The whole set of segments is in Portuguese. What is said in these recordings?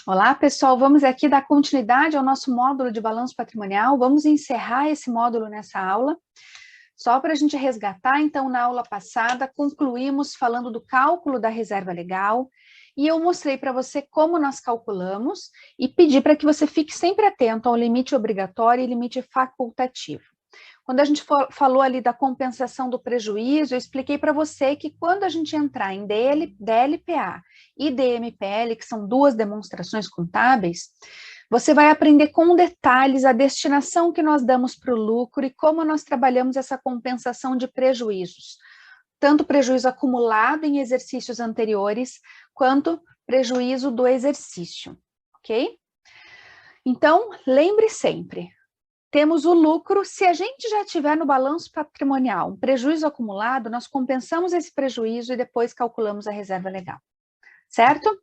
Olá, pessoal, vamos aqui dar continuidade ao nosso módulo de balanço patrimonial. Vamos encerrar esse módulo nessa aula. Só para a gente resgatar, então, na aula passada, concluímos falando do cálculo da reserva legal, e eu mostrei para você como nós calculamos e pedi para que você fique sempre atento ao limite obrigatório e limite facultativo. Quando a gente falou ali da compensação do prejuízo, eu expliquei para você que quando a gente entrar em DLPA e DMPL, que são duas demonstrações contábeis, você vai aprender com detalhes a destinação que nós damos para o lucro e como nós trabalhamos essa compensação de prejuízos, tanto prejuízo acumulado em exercícios anteriores, quanto prejuízo do exercício, ok? Então, lembre sempre, temos o lucro, se a gente já tiver no balanço patrimonial um prejuízo acumulado, nós compensamos esse prejuízo e depois calculamos a reserva legal, certo?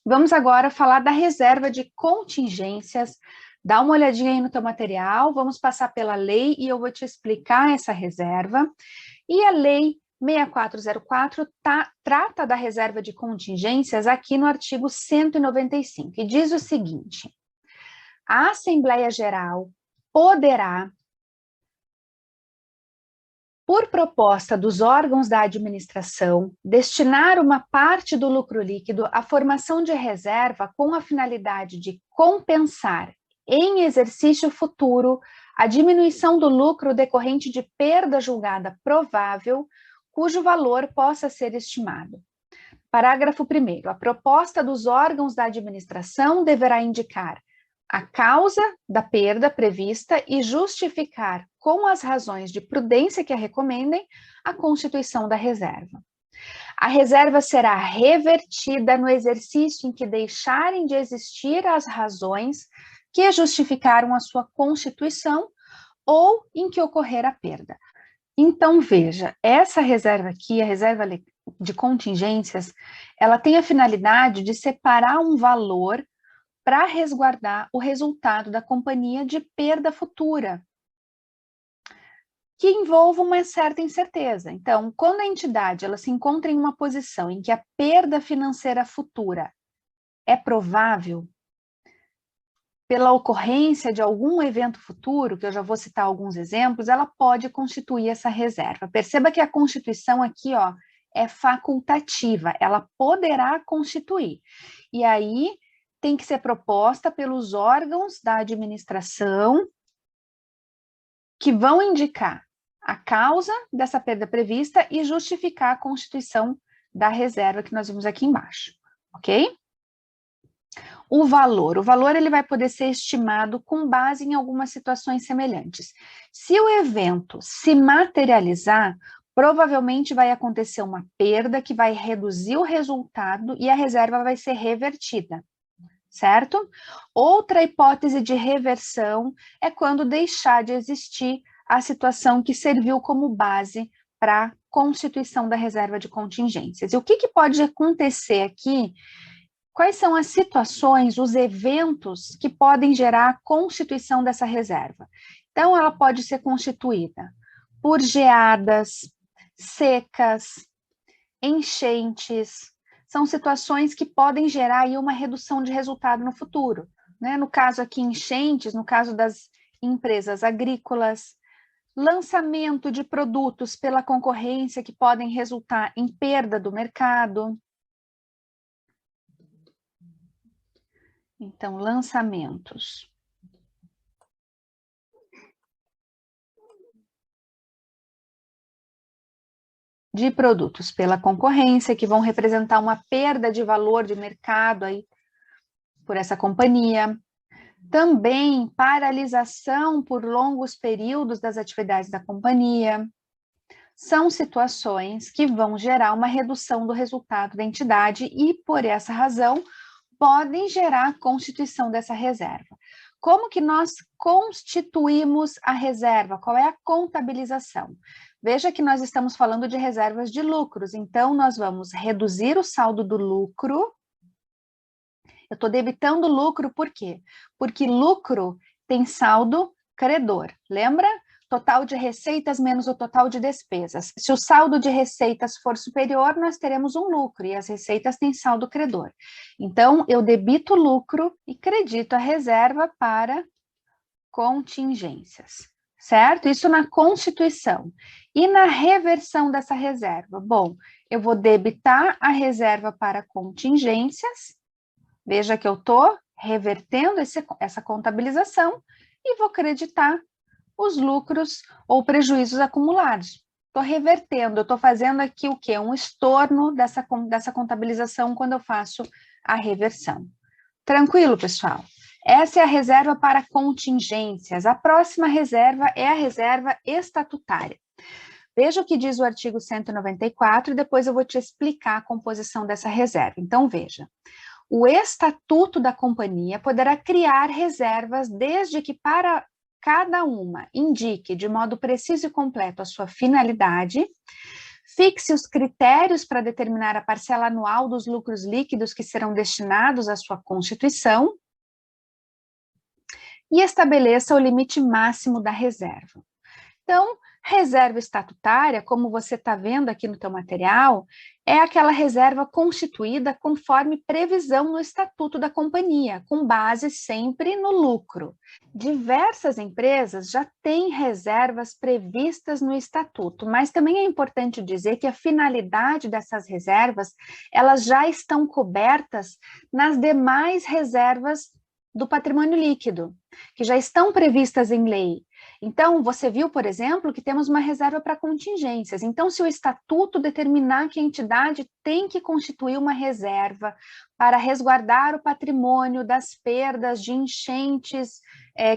Vamos agora falar da reserva de contingências. Dá uma olhadinha aí no teu material, vamos passar pela lei e eu vou te explicar essa reserva. E a lei 6404 trata da reserva de contingências aqui no artigo 195, e diz o seguinte: a Assembleia Geral poderá, por proposta dos órgãos da administração, destinar uma parte do lucro líquido à formação de reserva com a finalidade de compensar, em exercício futuro, a diminuição do lucro decorrente de perda julgada provável, cujo valor possa ser estimado. Parágrafo 1º. A proposta dos órgãos da administração deverá indicar a causa da perda prevista e justificar, com as razões de prudência que a recomendem, a constituição da reserva. A reserva será revertida no exercício em que deixarem de existir as razões que justificaram a sua constituição ou em que ocorrer a perda. Então, veja, essa reserva aqui, a reserva de contingências, ela tem a finalidade de separar um valor para resguardar o resultado da companhia de perda futura, que envolva uma certa incerteza. Então, quando a entidade ela se encontra em uma posição em que a perda financeira futura é provável, pela ocorrência de algum evento futuro, que eu já vou citar alguns exemplos, ela pode constituir essa reserva. Perceba que a constituição aqui, ó, é facultativa, ela poderá constituir. E aí, tem que ser proposta pelos órgãos da administração que vão indicar a causa dessa perda prevista e justificar a constituição da reserva que nós vimos aqui embaixo, ok? O valor ele vai poder ser estimado com base em algumas situações semelhantes. Se o evento se materializar, provavelmente vai acontecer uma perda que vai reduzir o resultado e a reserva vai ser revertida, certo? Outra hipótese de reversão é quando deixar de existir a situação que serviu como base para a constituição da reserva de contingências. E o que pode acontecer aqui? Quais são as situações, os eventos que podem gerar a constituição dessa reserva? Então, ela pode ser constituída por geadas, secas, enchentes. São situações que podem gerar aí uma redução de resultado no futuro, né? No caso aqui, enchentes, no caso das empresas agrícolas, lançamento de produtos pela concorrência que podem resultar em perda do mercado. Então, lançamentos de produtos pela concorrência, que vão representar uma perda de valor de mercado aí por essa companhia. Também paralisação por longos períodos das atividades da companhia. São situações que vão gerar uma redução do resultado da entidade e, por essa razão, podem gerar a constituição dessa reserva. Como que nós constituímos a reserva? Qual é a contabilização? Veja que nós estamos falando de reservas de lucros, então nós vamos reduzir o saldo do lucro. Eu estou debitando lucro por quê? Porque lucro tem saldo credor, lembra? total de receitas menos o total de despesas. Se o saldo de receitas for superior, nós teremos um lucro, e as receitas têm saldo credor. Então, eu debito o lucro e credito a reserva para contingências, certo? Isso na constituição. E na reversão dessa reserva? Bom, eu vou debitar a reserva para contingências, veja que eu estou revertendo essa contabilização, e vou creditar os lucros ou prejuízos acumulados. Estou revertendo, eu estou fazendo aqui o quê? Um estorno dessa contabilização quando eu faço a reversão. Tranquilo, pessoal? Essa é a reserva para contingências. A próxima reserva é a reserva estatutária. Veja o que diz o artigo 194 e depois eu vou te explicar a composição dessa reserva. Então, veja. O estatuto da companhia poderá criar reservas desde que para cada uma indique de modo preciso e completo a sua finalidade, fixe os critérios para determinar a parcela anual dos lucros líquidos que serão destinados à sua constituição e estabeleça o limite máximo da reserva. Então, reserva estatutária, como você está vendo aqui no teu material, é aquela reserva constituída conforme previsão no estatuto da companhia, com base sempre no lucro. Diversas empresas já têm reservas previstas no estatuto, mas também é importante dizer que a finalidade dessas reservas, elas já estão cobertas nas demais reservas do patrimônio líquido, que já estão previstas em lei. Então, você viu, por exemplo, que temos uma reserva para contingências. Então, se o estatuto determinar que a entidade tem que constituir uma reserva para resguardar o patrimônio das perdas de enchentes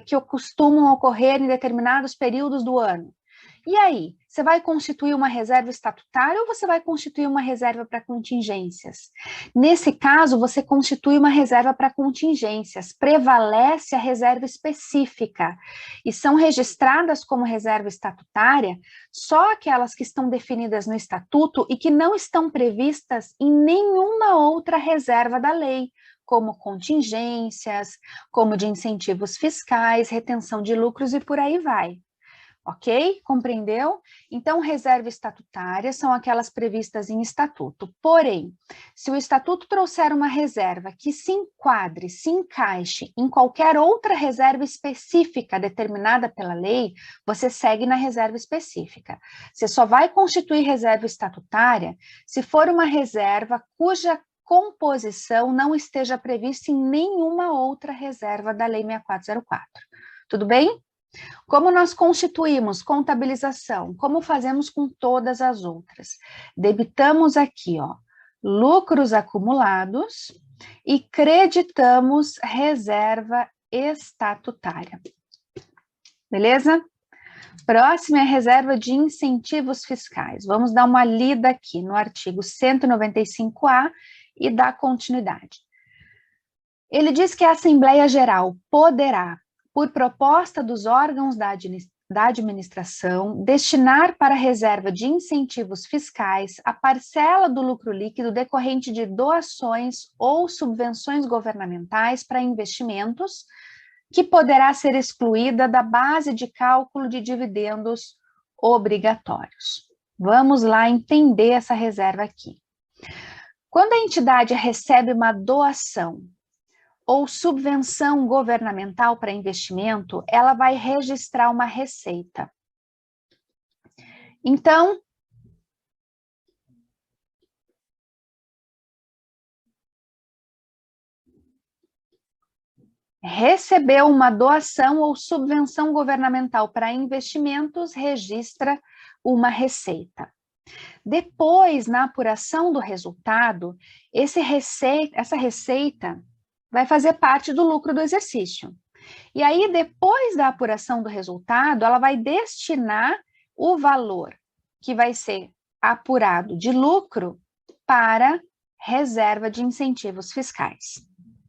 que costumam ocorrer em determinados períodos do ano. E aí, você vai constituir uma reserva estatutária ou você vai constituir uma reserva para contingências? Nesse caso, você constitui uma reserva para contingências, prevalece a reserva específica e são registradas como reserva estatutária só aquelas que estão definidas no estatuto e que não estão previstas em nenhuma outra reserva da lei, como contingências, como de incentivos fiscais, retenção de lucros e por aí vai. Ok? Compreendeu? Então, reserva estatutária são aquelas previstas em estatuto. Porém, se o estatuto trouxer uma reserva que se enquadre, se encaixe em qualquer outra reserva específica determinada pela lei, você segue na reserva específica. Você só vai constituir reserva estatutária se for uma reserva cuja composição não esteja prevista em nenhuma outra reserva da Lei 6404. Tudo bem? Como nós constituímos contabilização? Como fazemos com todas as outras? Debitamos aqui, ó, lucros acumulados e creditamos reserva estatutária. Beleza? Próxima é a reserva de incentivos fiscais. Vamos dar uma lida aqui no artigo 195A e dar continuidade. Ele diz que a Assembleia Geral poderá, por proposta dos órgãos da administração, destinar para a reserva de incentivos fiscais a parcela do lucro líquido decorrente de doações ou subvenções governamentais para investimentos, que poderá ser excluída da base de cálculo de dividendos obrigatórios. Vamos lá entender essa reserva aqui. Quando a entidade recebe uma doação ou subvenção governamental para investimento, ela vai registrar uma receita. Então, recebeu uma doação ou subvenção governamental para investimentos, registra uma receita. Depois, na apuração do resultado, essa receita vai fazer parte do lucro do exercício. E aí, depois da apuração do resultado, ela vai destinar o valor que vai ser apurado de lucro para reserva de incentivos fiscais.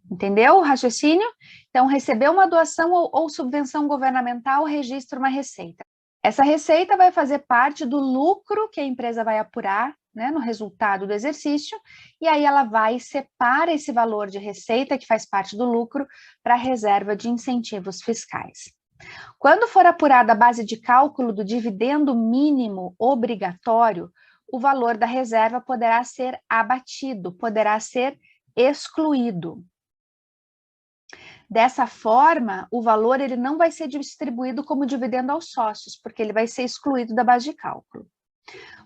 Entendeu o raciocínio? Então, recebeu uma doação ou subvenção governamental, registra uma receita. Essa receita vai fazer parte do lucro que a empresa vai apurar, né, no resultado do exercício, e aí ela vai e separa esse valor de receita, que faz parte do lucro, para a reserva de incentivos fiscais. Quando for apurada a base de cálculo do dividendo mínimo obrigatório, o valor da reserva poderá ser abatido, poderá ser excluído. Dessa forma, o valor ele não vai ser distribuído como dividendo aos sócios, porque ele vai ser excluído da base de cálculo.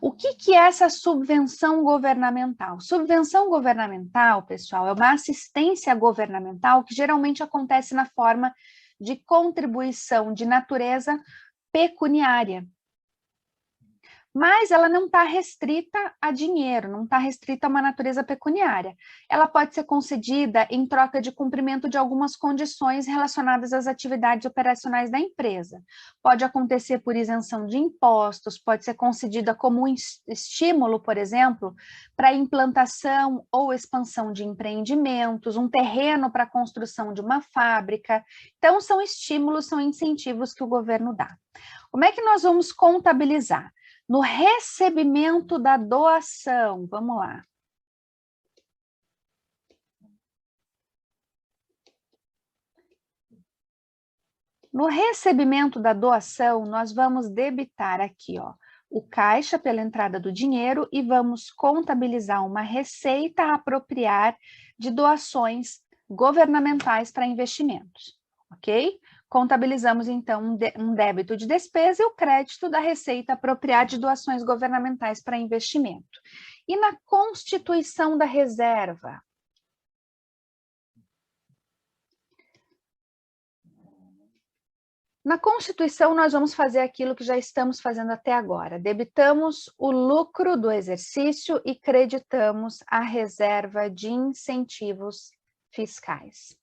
O que é essa subvenção governamental? Subvenção governamental, pessoal, é uma assistência governamental que geralmente acontece na forma de contribuição de natureza pecuniária. Mas ela não está restrita a dinheiro, não está restrita a uma natureza pecuniária. Ela pode ser concedida em troca de cumprimento de algumas condições relacionadas às atividades operacionais da empresa. Pode acontecer por isenção de impostos, pode ser concedida como um estímulo, por exemplo, para a implantação ou expansão de empreendimentos, um terreno para a construção de uma fábrica. Então, são estímulos, são incentivos que o governo dá. Como é que nós vamos contabilizar? No recebimento da doação, vamos lá. No recebimento da doação, nós vamos debitar aqui, ó, o caixa pela entrada do dinheiro e vamos contabilizar uma receita a apropriar de doações governamentais para investimentos, ok? Contabilizamos, então, um débito de despesa e o crédito da receita apropriada de doações governamentais para investimento. E na constituição da reserva? Na constituição, nós vamos fazer aquilo que já estamos fazendo até agora. Debitamos o lucro do exercício e creditamos a reserva de incentivos fiscais.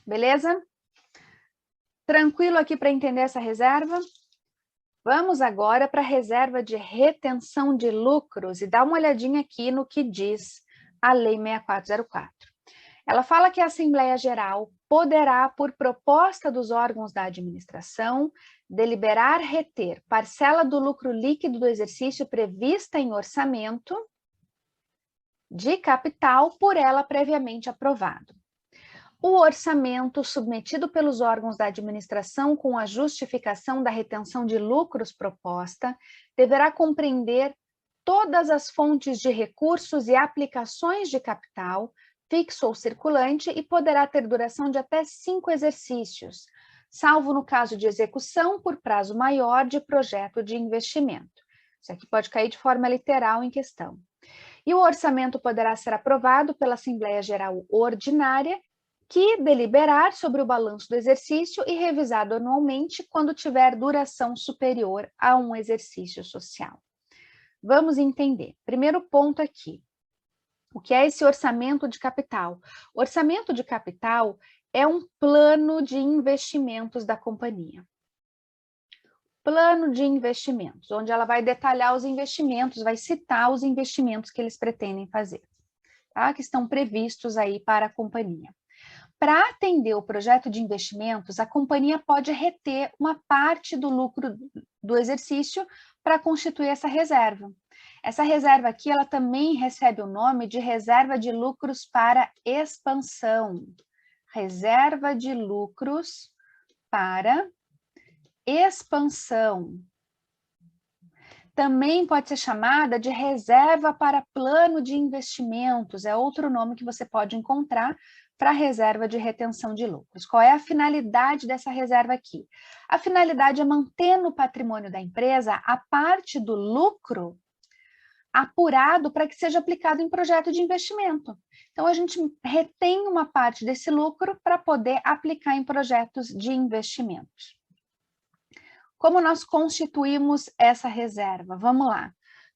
Beleza? Tranquilo aqui para entender essa reserva? Vamos agora para a reserva de retenção de lucros e dar uma olhadinha aqui no que diz a Lei 6404. Ela fala que a Assembleia Geral poderá, por proposta dos órgãos da administração, deliberar reter parcela do lucro líquido do exercício prevista em orçamento de capital por ela previamente aprovado. O orçamento submetido pelos órgãos da administração com a justificação da retenção de lucros proposta deverá compreender todas as fontes de recursos e aplicações de capital, fixo ou circulante, e poderá ter duração de até 5 exercícios, salvo no caso de execução por prazo maior de projeto de investimento. Isso aqui pode cair de forma literal em questão. E o orçamento poderá ser aprovado pela Assembleia Geral Ordinária, que deliberar sobre o balanço do exercício e revisado anualmente quando tiver duração superior a um exercício social. Vamos entender. Primeiro ponto aqui. O que é esse orçamento de capital? O orçamento de capital é um plano de investimentos da companhia. Plano de investimentos, onde ela vai detalhar os investimentos, vai citar os investimentos que eles pretendem fazer, tá? Que estão previstos aí para a companhia. Para atender o projeto de investimentos, a companhia pode reter uma parte do lucro do exercício para constituir essa reserva. Essa reserva aqui, ela também recebe o nome de reserva de lucros para expansão. Reserva de lucros para expansão. Também pode ser chamada de reserva para plano de investimentos, é outro nome que você pode encontrar para a reserva de retenção de lucros. Qual é a finalidade dessa reserva aqui? A finalidade é manter no patrimônio da empresa a parte do lucro apurado para que seja aplicado em projeto de investimento. Então, a gente retém uma parte desse lucro para poder aplicar em projetos de investimentos. Como nós constituímos essa reserva? Vamos lá.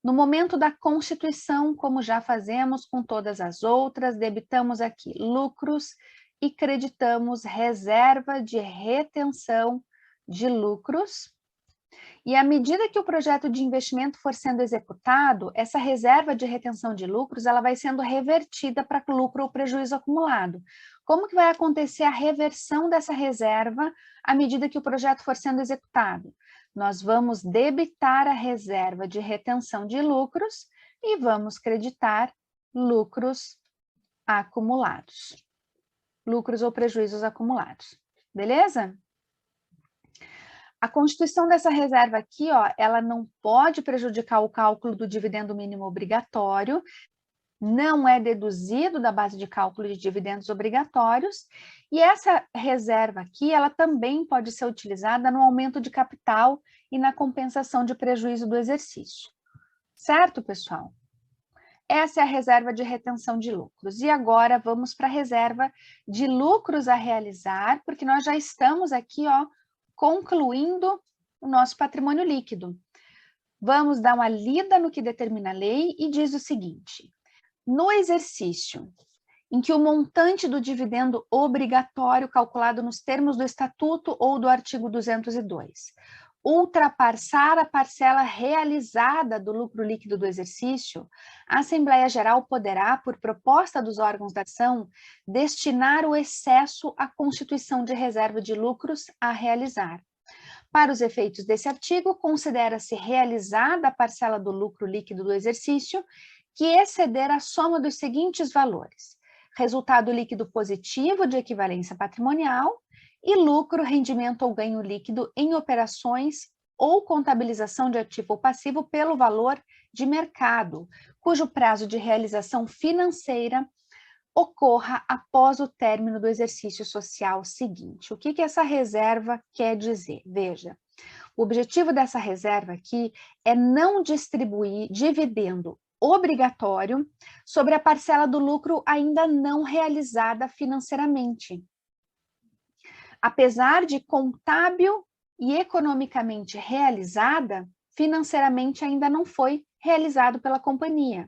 No momento da constituição, como já fazemos com todas as outras, debitamos aqui lucros e creditamos reserva de retenção de lucros. E à medida que o projeto de investimento for sendo executado, essa reserva de retenção de lucros, ela vai sendo revertida para lucro ou prejuízo acumulado. Como que vai acontecer a reversão dessa reserva à medida que o projeto for sendo executado? Nós vamos debitar a reserva de retenção de lucros e vamos creditar lucros acumulados. Lucros ou prejuízos acumulados. Beleza? A constituição dessa reserva aqui, ó, ela não pode prejudicar o cálculo do dividendo mínimo obrigatório, não é deduzido da base de cálculo de dividendos obrigatórios, e essa reserva aqui, ela também pode ser utilizada no aumento de capital e na compensação de prejuízo do exercício. Certo, pessoal? Essa é a reserva de retenção de lucros. E agora vamos para a reserva de lucros a realizar, porque nós já estamos aqui, ó, concluindo o nosso patrimônio líquido. Vamos dar uma lida no que determina a lei e diz o seguinte: no exercício em que o montante do dividendo obrigatório calculado nos termos do Estatuto ou do artigo 202 ultrapassar a parcela realizada do lucro líquido do exercício, a Assembleia Geral poderá, por proposta dos órgãos da ação, destinar o excesso à constituição de reserva de lucros a realizar. Para os efeitos desse artigo, considera-se realizada a parcela do lucro líquido do exercício que exceder a soma dos seguintes valores: resultado líquido positivo de equivalência patrimonial e lucro, rendimento ou ganho líquido em operações ou contabilização de ativo ou passivo pelo valor de mercado, cujo prazo de realização financeira ocorra após o término do exercício social seguinte. O que essa reserva quer dizer? Veja, o objetivo dessa reserva aqui é não distribuir dividendo obrigatório sobre a parcela do lucro ainda não realizada financeiramente. Apesar de contábil e economicamente realizada, financeiramente ainda não foi realizado pela companhia.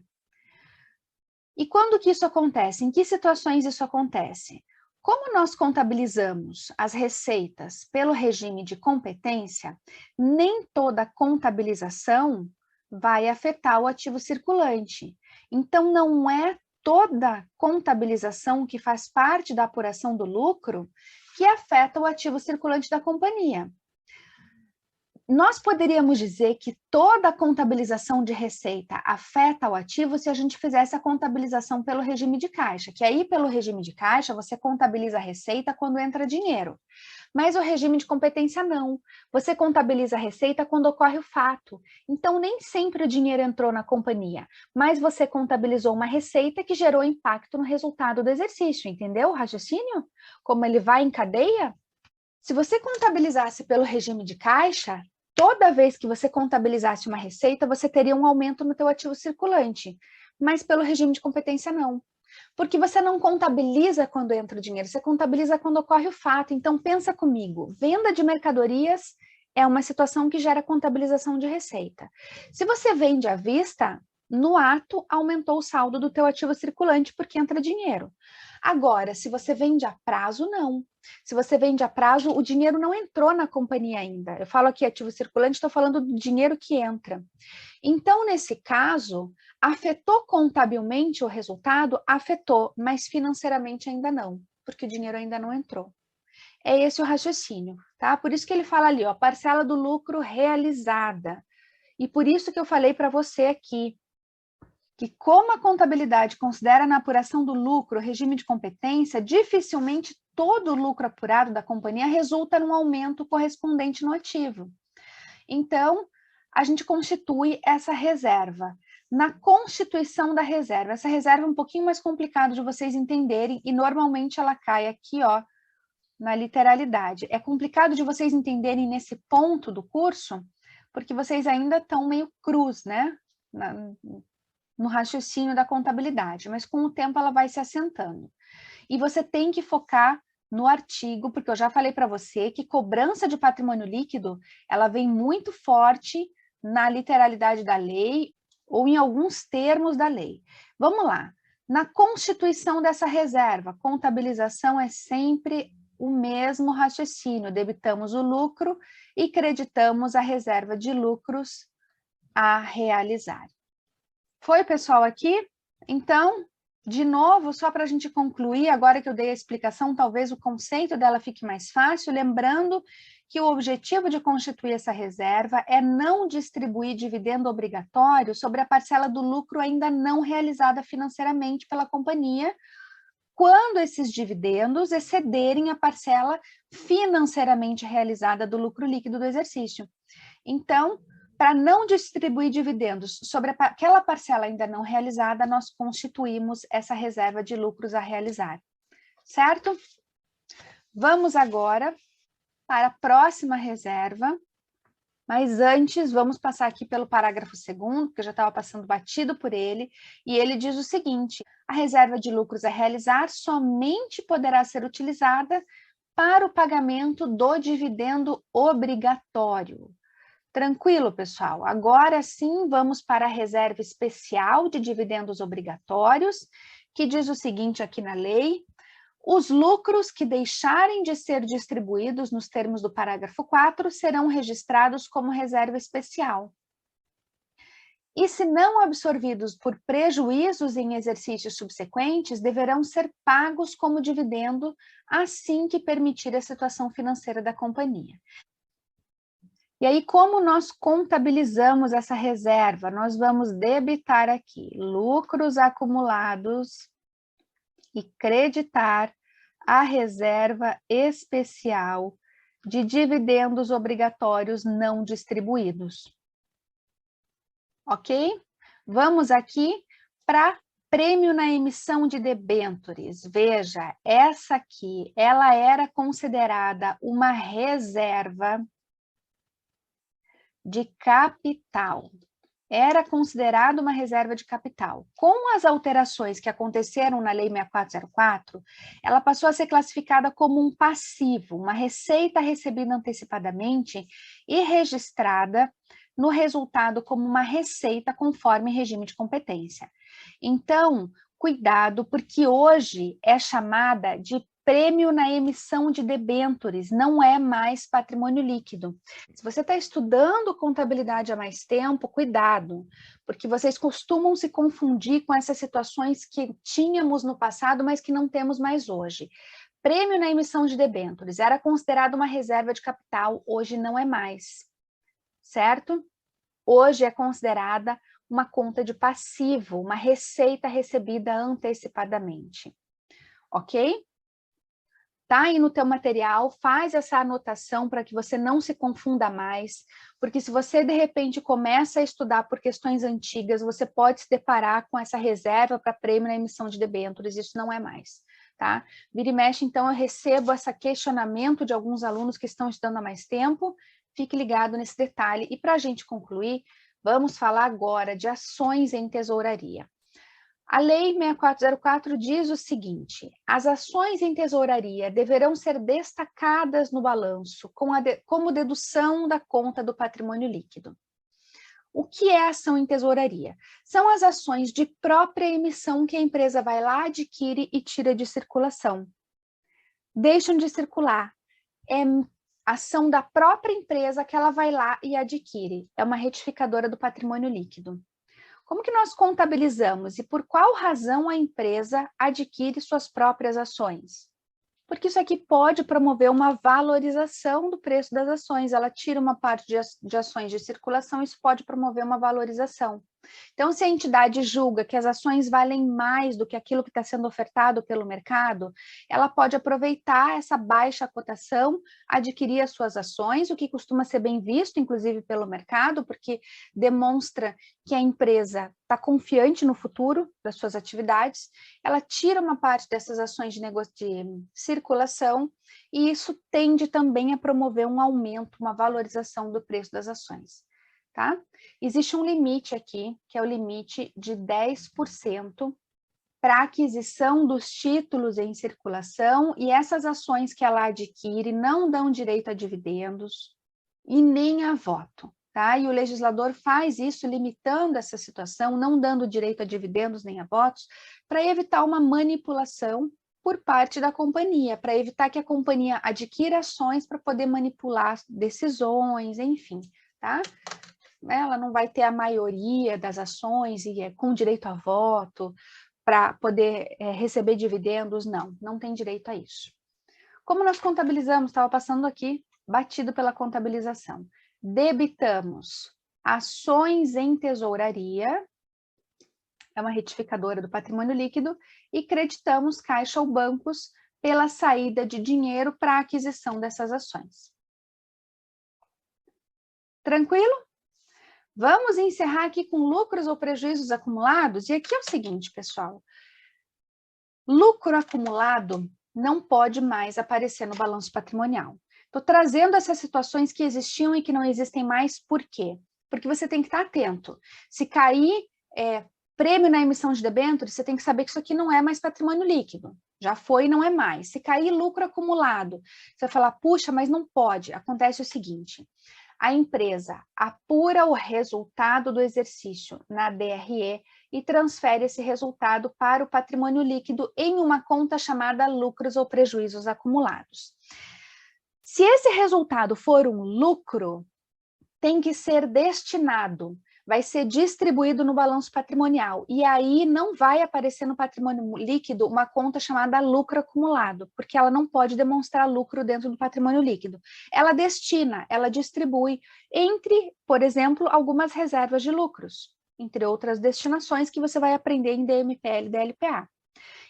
E quando que isso acontece? Em que situações isso acontece? Como nós contabilizamos as receitas pelo regime de competência, nem toda contabilização vai afetar o ativo circulante. Então, não é toda contabilização que faz parte da apuração do lucro que afeta o ativo circulante da companhia. Nós poderíamos dizer que toda a contabilização de receita afeta o ativo se a gente fizesse a contabilização pelo regime de caixa, que aí pelo regime de caixa você contabiliza a receita quando entra dinheiro. Mas o regime de competência não. Você contabiliza a receita quando ocorre o fato. Então, nem sempre o dinheiro entrou na companhia, mas você contabilizou uma receita que gerou impacto no resultado do exercício, entendeu o raciocínio? Como ele vai em cadeia? Se você contabilizasse pelo regime de caixa, toda vez que você contabilizasse uma receita, você teria um aumento no teu ativo circulante, mas pelo regime de competência não. Porque você não contabiliza quando entra o dinheiro, você contabiliza quando ocorre o fato. Então, pensa comigo, venda de mercadorias é uma situação que gera contabilização de receita. Se você vende à vista, no ato aumentou o saldo do teu ativo circulante porque entra dinheiro. Agora, se você vende a prazo, não. Se você vende a prazo, o dinheiro não entrou na companhia ainda. Eu falo aqui ativo circulante, estou falando do dinheiro que entra. Então, nesse caso, afetou contabilmente o resultado? Afetou, mas financeiramente ainda não, porque o dinheiro ainda não entrou. É esse o raciocínio, tá? Por isso que ele fala ali, ó, parcela do lucro realizada. E por isso que eu falei para você aqui, que como a contabilidade considera na apuração do lucro regime de competência, dificilmente todo o lucro apurado da companhia resulta num aumento correspondente no ativo. Então, a gente constitui essa reserva. Na constituição da reserva, essa reserva é um pouquinho mais complicado de vocês entenderem e normalmente ela cai aqui, ó, na literalidade. É complicado de vocês entenderem nesse ponto do curso, porque vocês ainda estão meio crus, né? No raciocínio da contabilidade, mas com o tempo ela vai se assentando. E você tem que focar no artigo, porque eu já falei para você que cobrança de patrimônio líquido, ela vem muito forte na literalidade da lei ou em alguns termos da lei. Vamos lá. Na constituição dessa reserva, contabilização é sempre o mesmo raciocínio. Debitamos o lucro e creditamos a reserva de lucros a realizar. Foi, pessoal, aqui? Então, de novo, só para a gente concluir, agora que eu dei a explicação, talvez o conceito dela fique mais fácil, lembrando que o objetivo de constituir essa reserva é não distribuir dividendo obrigatório sobre a parcela do lucro ainda não realizada financeiramente pela companhia, quando esses dividendos excederem a parcela financeiramente realizada do lucro líquido do exercício. Então, para não distribuir dividendos sobre aquela parcela ainda não realizada, nós constituímos essa reserva de lucros a realizar, certo? Vamos agora para a próxima reserva, mas antes vamos passar aqui pelo parágrafo 2º, porque eu já estava passando batido por ele, e ele diz o seguinte: a reserva de lucros a realizar somente poderá ser utilizada para o pagamento do dividendo obrigatório. Tranquilo, pessoal? Agora sim, vamos para a reserva especial de dividendos obrigatórios, que diz o seguinte aqui na lei: os lucros que deixarem de ser distribuídos nos termos do parágrafo 4 serão registrados como reserva especial. E se não absorvidos por prejuízos em exercícios subsequentes, deverão ser pagos como dividendo assim que permitir a situação financeira da companhia. E aí, como nós contabilizamos essa reserva? Nós vamos debitar aqui lucros acumulados e creditar a reserva especial de dividendos obrigatórios não distribuídos. Ok? Vamos aqui para prêmio na emissão de debêntures. Veja, essa aqui, ela era considerada uma reserva de capital. Era considerado uma reserva de capital. Com as alterações que aconteceram na Lei 6404, ela passou a ser classificada como um passivo, uma receita recebida antecipadamente e registrada no resultado como uma receita conforme regime de competência. Então, cuidado, porque hoje é chamada de prêmio na emissão de debêntures, não é mais patrimônio líquido. Se você está estudando contabilidade há mais tempo, cuidado, porque vocês costumam se confundir com essas situações que tínhamos no passado, mas que não temos mais hoje. Prêmio na emissão de debêntures era considerado uma reserva de capital, hoje não é mais, certo? Hoje é considerada uma conta de passivo, uma receita recebida antecipadamente, ok? Tá aí no teu material, faz essa anotação para que você não se confunda mais, porque se você de repente começa a estudar por questões antigas, você pode se deparar com essa reserva para prêmio na emissão de debêntures, isso não é mais, tá? Vira e mexe, então eu recebo esse questionamento de alguns alunos que estão estudando há mais tempo, fique ligado nesse detalhe. E para a gente concluir, vamos falar agora de ações em tesouraria. A Lei 6404 diz o seguinte: as ações em tesouraria deverão ser destacadas no balanço como dedução da conta do patrimônio líquido. O que é ação em tesouraria? São as ações de própria emissão que a empresa vai lá, adquire e tira de circulação. Deixam de circular. É ação da própria empresa que ela vai lá e adquire. É uma retificadora do patrimônio líquido. Como que nós contabilizamos e por qual razão a empresa adquire suas próprias ações? Porque isso aqui pode promover uma valorização do preço das ações. Ela tira uma parte de ações de circulação, isso pode promover uma valorização. Então, se a entidade julga que as ações valem mais do que aquilo que está sendo ofertado pelo mercado, ela pode aproveitar essa baixa cotação, adquirir as suas ações, o que costuma ser bem visto, inclusive, pelo mercado, porque demonstra que a empresa está confiante no futuro das suas atividades, ela tira uma parte dessas ações de circulação e isso tende também a promover um aumento, uma valorização do preço das ações. Tá? Existe um limite aqui, que é o limite de 10% para aquisição dos títulos em circulação, e essas ações que ela adquire não dão direito a dividendos e nem a voto. Tá? E o legislador faz isso limitando essa situação, não dando direito a dividendos nem a votos, para evitar uma manipulação por parte da companhia, para evitar que a companhia adquira ações para poder manipular decisões, enfim, tá? Ela não vai ter a maioria das ações e com direito a voto para poder receber dividendos, não tem direito a isso. Como nós contabilizamos, estava passando aqui, batido pela contabilização. Debitamos ações em tesouraria é uma retificadora do patrimônio líquido, e creditamos caixa ou bancos pela saída de dinheiro para a aquisição dessas ações. Tranquilo? Vamos encerrar aqui com lucros ou prejuízos acumulados? E aqui é o seguinte, pessoal. Lucro acumulado não pode mais aparecer no balanço patrimonial. Estou trazendo essas situações que existiam e que não existem mais, por quê? Porque você tem que estar atento. Se cair prêmio na emissão de debêntures, você tem que saber que isso aqui não é mais patrimônio líquido. Já foi e não é mais. Se cair lucro acumulado, você vai falar, puxa, mas não pode. Acontece o seguinte, a empresa apura o resultado do exercício na DRE e transfere esse resultado para o patrimônio líquido em uma conta chamada lucros ou prejuízos acumulados. Se esse resultado for um lucro, tem que ser destinado, vai ser distribuído no balanço patrimonial, e aí não vai aparecer no patrimônio líquido uma conta chamada lucro acumulado, porque ela não pode demonstrar lucro dentro do patrimônio líquido. Ela destina, ela distribui entre, por exemplo, algumas reservas de lucros, entre outras destinações que você vai aprender em DMPL e DLPA.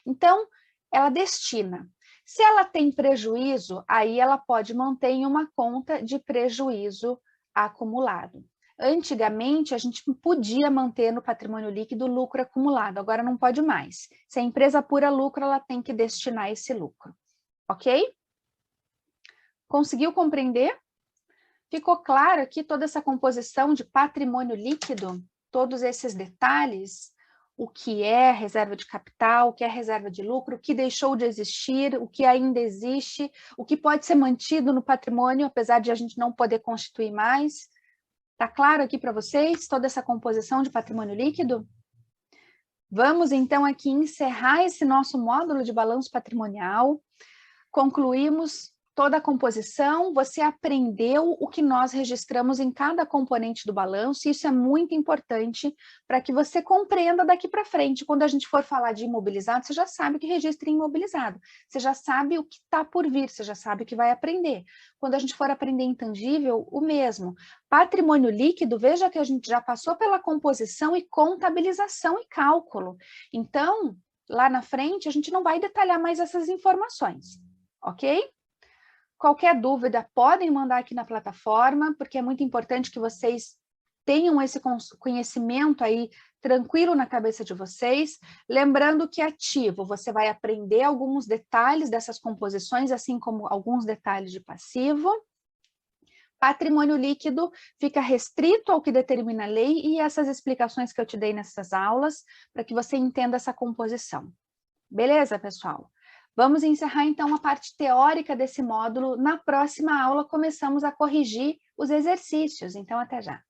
Então, ela destina. Se ela tem prejuízo, aí ela pode manter em uma conta de prejuízo acumulado. Antigamente, a gente podia manter no patrimônio líquido lucro acumulado, agora não pode mais. Se a empresa apura lucro, ela tem que destinar esse lucro, ok? Conseguiu compreender? Ficou claro aqui toda essa composição de patrimônio líquido? Todos esses detalhes? O que é reserva de capital, o que é reserva de lucro, o que deixou de existir, o que ainda existe, o que pode ser mantido no patrimônio, apesar de a gente não poder constituir mais. Está claro aqui para vocês toda essa composição de patrimônio líquido? Vamos, então, aqui encerrar esse nosso módulo de balanço patrimonial. Concluímos toda a composição, você aprendeu o que nós registramos em cada componente do balanço, e isso é muito importante para que você compreenda daqui para frente. Quando a gente for falar de imobilizado, você já sabe o que registra em imobilizado, você já sabe o que está por vir, você já sabe o que vai aprender. Quando a gente for aprender intangível, o mesmo. Patrimônio líquido, veja que a gente já passou pela composição e contabilização e cálculo. Então, lá na frente, a gente não vai detalhar mais essas informações, ok? Qualquer dúvida, podem mandar aqui na plataforma, porque é muito importante que vocês tenham esse conhecimento aí tranquilo na cabeça de vocês. Lembrando que ativo, você vai aprender alguns detalhes dessas composições, assim como alguns detalhes de passivo. Patrimônio líquido fica restrito ao que determina a lei e essas explicações que eu te dei nessas aulas, para que você entenda essa composição. Beleza, pessoal? Vamos encerrar, então, a parte teórica desse módulo. Na próxima aula, começamos a corrigir os exercícios. Então, até já.